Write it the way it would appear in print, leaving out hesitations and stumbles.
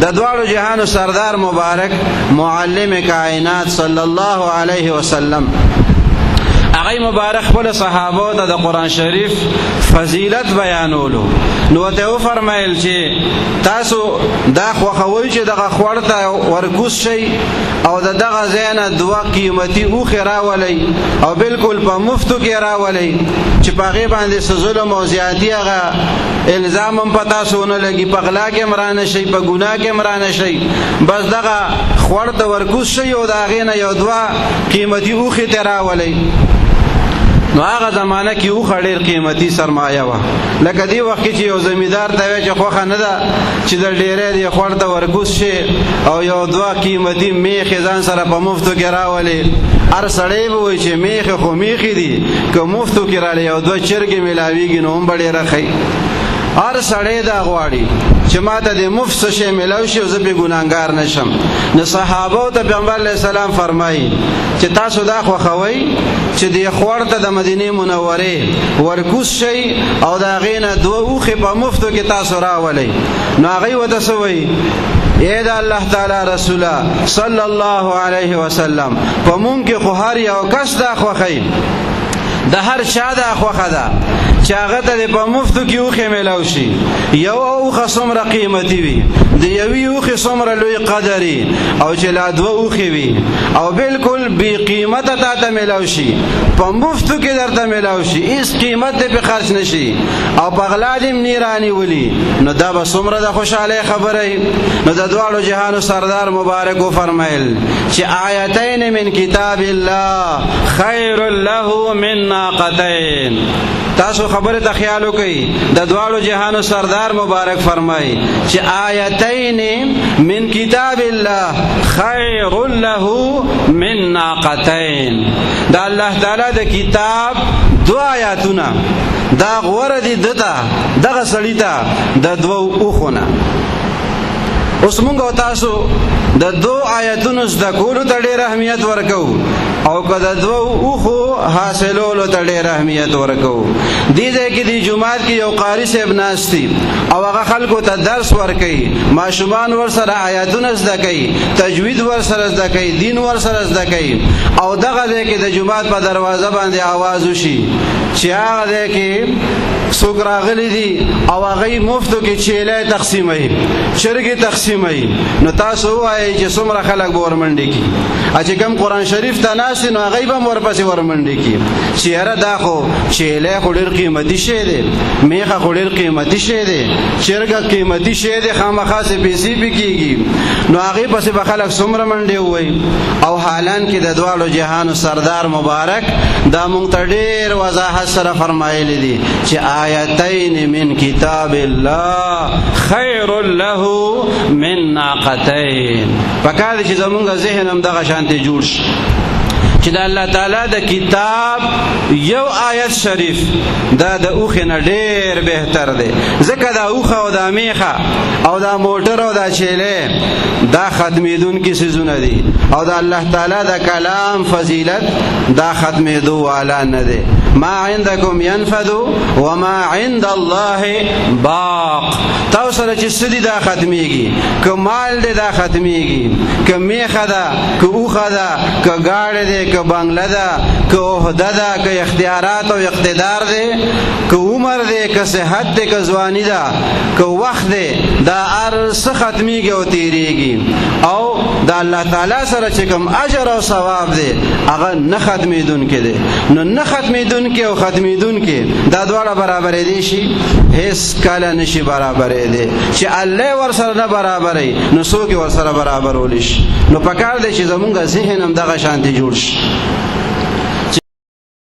د دواړو جهانو سردار مبارک معلم کائنات صلی الله علیه وسلم هغه مبارک خپل صحابه ته د قران شریف فضیلت بیانولو. نو ته فرمایل چې تاسو دا خوخوي چې دغه خورته ورکوس شي او دغه زینه دوا قیمتي او خراولي او بالکل په مفتو کې راولي چې پاغه باندې ظلم او زیاتی هغه الزام هم پتا سونه لګي، په غلا کې مرانه شي، په ګناه کې مرانه شي، بس دغه خورته ورکوس شي او دا غینه یو دوا قیمتي او خراولي. نو هغه زمانہ کې او خړیر قیمتي سرمایه و. لکه دی وخت چې یو زمیدار ته وی چې خوخه نه ده چې د ډیرې دی خورته ورګوس شي او یو دوا قیمتي میخ ځان سره په مفتو کې راولي. هر سړی به وي چې میخ خو میخي دي، که مفتو کې رالی یو دوا چرګې ملاویږي نو هم به ډېره ښه. هر سړی دا غواړي چې ما ته د مفت شی ملاو شي او زه به ګناهګار نشم. نو صحابه ته پیغمبر علیه السلام فرمایي چې تاسو دا خوښوئ چې د خورته د مدینه منورې ورکوس شي او دا غینه دوه اوخې په مفتو کې تاسو راولئ. نو هغوی ورته څه وایي؟ اے دا الله تعالی رسوله صلی الله علیه وسلم په مونږ کې خو هر یو کس دا خوښوي، د هر چا دا خوښه ده چې هغه ته په مفتو کې اوښې میلاو شي. یو اوښه څومره قیمتي وي، د یوې اوښې څومره لوی قدري، او چې لا دوه اوښې وي او بالکل بې قیمته تا ته میلاو شي، په مفتو کې درته میلاو شي، هېڅ قیمت دې پې خرڅ نه شي او په غلا دې هم نه رانیولي، نو دا به څومره د خوشحالۍ خبره. نو د دواړو جهانو سردار مبارک وفرمیل چې آیتین من کتاب الله خیر له من ناقتین. تاسو خبره ته خیال وکړئ، د دواړو جهانو سردار مبارک فرمایي چې آیتین من کتاب الله خیر له من ناقتین. د الله تعالی د کتاب دو آیاتونه دا غوره دي دغه سړي ته د دوو اوښونه. اوس مونږ او تاسو د دو آیتونو زده کولو ته ډېر اهمیت ورکوو او که د دوو اوښو حاصلولو ته ډېر اهمیت ورکوو. دې ځای کې د جومات کې یو قاري صاحب ناست دي او هغه خلکو ته درس ورکوي، ماشومان ورسره آیاتونه زده کوي، تجوید ورسره زده کوي، دین ورسره زده کوي. او دغه ځای کې د جومات په دروازه باندې آواز وشي چې هغه ځای کې څوک راغلي دي او هغوی مفتو کې چیلې تقسیموي، چرګې تقسیموي. نو تاسو ووایئ چې څومره خلک به ورمنډې کړي، چې کوم قرآن شریف ته ناست نو هغوی به هم ورپسې ورمنډې کړي چې یاره دا خو چیلی خو ډېر قیمتي شی دی، میخه خو ډېر قیمتي شی دی، چرګه قیمتي شی دی، خامخا څه پیسې پې کېږي. نو هغې پسې به خلک څومره منډې ووایي. او حالان کې د دواړو جهانو سردار مبارک دا مونږ ته ډېر وضاحت سره فرمایلی دي چې آیتین من کتاب الله خیر له من ناقتین. پکار دی چې زمونږ ذهن هم دغه شانتې جوړ شي چې د الله تعالی د کتاب یو آیت شریف دا د اوښې نه ډېر بهتر دی، ځکه دا اوښه او دا میخه او دا موټر او دا چیلې دا ختمېدونکي څیزونه دي او د الله تعالی د کلام فضیلت دا ختمېدو والا نه دی. ما عندکم ينفد وما عند الله باق. تاسو سره چې څه دي دا ختمېږي، که مال دی دا ختمېږي، که میخه ده، که اوښه ده، که ګاډی دی، که بنګله ده، که عهده ده، که اختیارات او اقتدار دی، که عمر دی، که صحت دی، که ځواني ده، که وخت دی، دا هر څه ختمېږي او تېرېږي. او د الله تعالی سره چې کوم اجر او ثواب دی هغه نه ختمېدونکی دی. نو نه ختمېدونکی او ختمېدونکی دا دواړه برابرېدی شي؟ هېڅ کله نشي برابرېدی. چې الله ورسره نه برابروي نو څوک یې ورسره برابرولی شي؟ نو پکار دی چې زمونږ ذهن هم دغه شانتې جوړ شي.